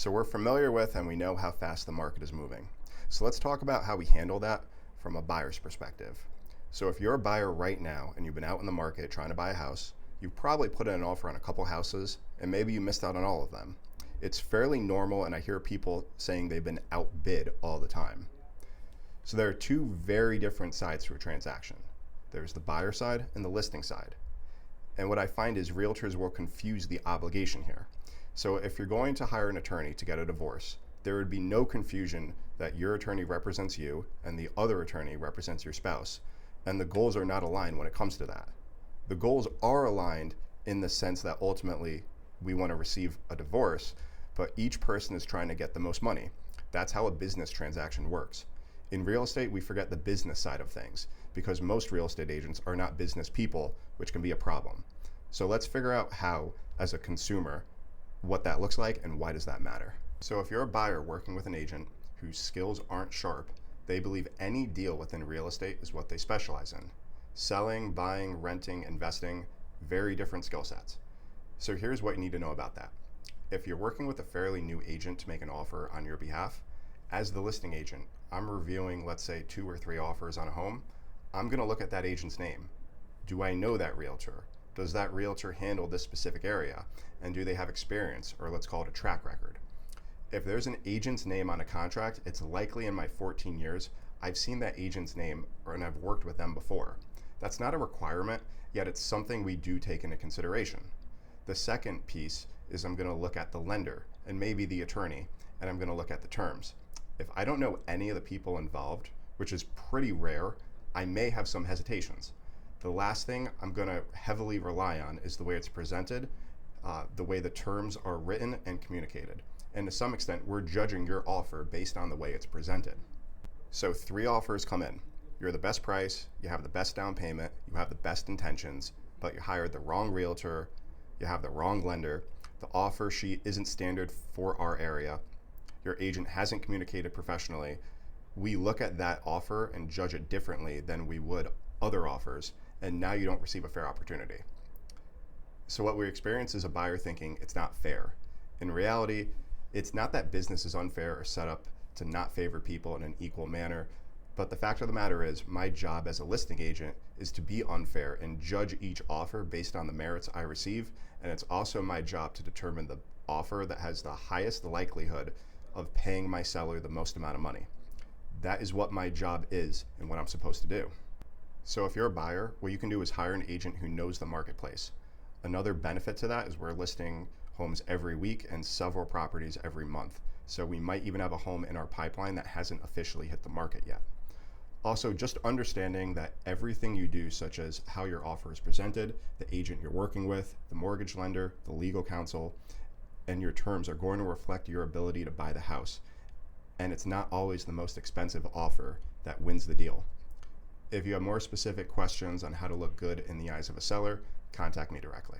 So we're familiar with and we know how fast the market is moving. So let's talk about how we handle that from a buyer's perspective. So if you're a buyer right now and you've been out in the market trying to buy a house, you've probably put in an offer on a couple houses and maybe you missed out on all of them. It's fairly normal, and I hear people saying they've been outbid all the time. So there are two very different sides to a transaction. There's the buyer side and the listing side. And what I find is realtors will confuse the obligation here. So if you're going to hire an attorney to get a divorce, there would be no confusion that your attorney represents you and the other attorney represents your spouse. And the goals are not aligned when it comes to that. The goals are aligned in the sense that ultimately we want to receive a divorce, but each person is trying to get the most money. That's how a business transaction works. In real estate, we forget the business side of things because most real estate agents are not business people, which can be a problem. So let's figure out how, as a consumer, what that looks like and why does that matter. So if you're a buyer working with an agent whose skills aren't sharp, they believe any deal within real estate is what they specialize in. Selling, buying, renting, investing, very different skill sets. So here's what you need to know about that. If you're working with a fairly new agent to make an offer on your behalf, as the listing agent, I'm reviewing, let's say, 2 or 3 offers on a home. I'm going to look at that agent's name. Do I know that realtor? Does that realtor handle this specific area? And do they have experience, or let's call it a track record? If there's an agent's name on a contract, it's likely in my 14 years, I've seen that agent's name and I've worked with them before. That's not a requirement, yet it's something we do take into consideration. The second piece is I'm going to look at the lender and maybe the attorney, and I'm going to look at the terms. If I don't know any of the people involved, which is pretty rare, I may have some hesitations. The last thing I'm going to heavily rely on is the way it's presented, the way the terms are written and communicated. And to some extent, we're judging your offer based on the way it's presented. So 3 offers come in. You're the best price, you have the best down payment, you have the best intentions, but you hired the wrong realtor, you have the wrong lender, the offer sheet isn't standard for our area, your agent hasn't communicated professionally. We look at that offer and judge it differently than we would other offers, and now you don't receive a fair opportunity. So what we experience is a buyer thinking it's not fair. In reality, it's not that business is unfair or set up to not favor people in an equal manner, but the fact of the matter is my job as a listing agent is to be unfair and judge each offer based on the merits I receive, and it's also my job to determine the offer that has the highest likelihood of paying my seller the most amount of money. That is what my job is and what I'm supposed to do. So if you're a buyer, what you can do is hire an agent who knows the marketplace. Another benefit to that is we're listing homes every week and several properties every month. So we might even have a home in our pipeline that hasn't officially hit the market yet. Also, just understanding that everything you do, such as how your offer is presented, the agent you're working with, the mortgage lender, the legal counsel, and your terms are going to reflect your ability to buy the house. And it's not always the most expensive offer that wins the deal. If you have more specific questions on how to look good in the eyes of a seller, contact me directly.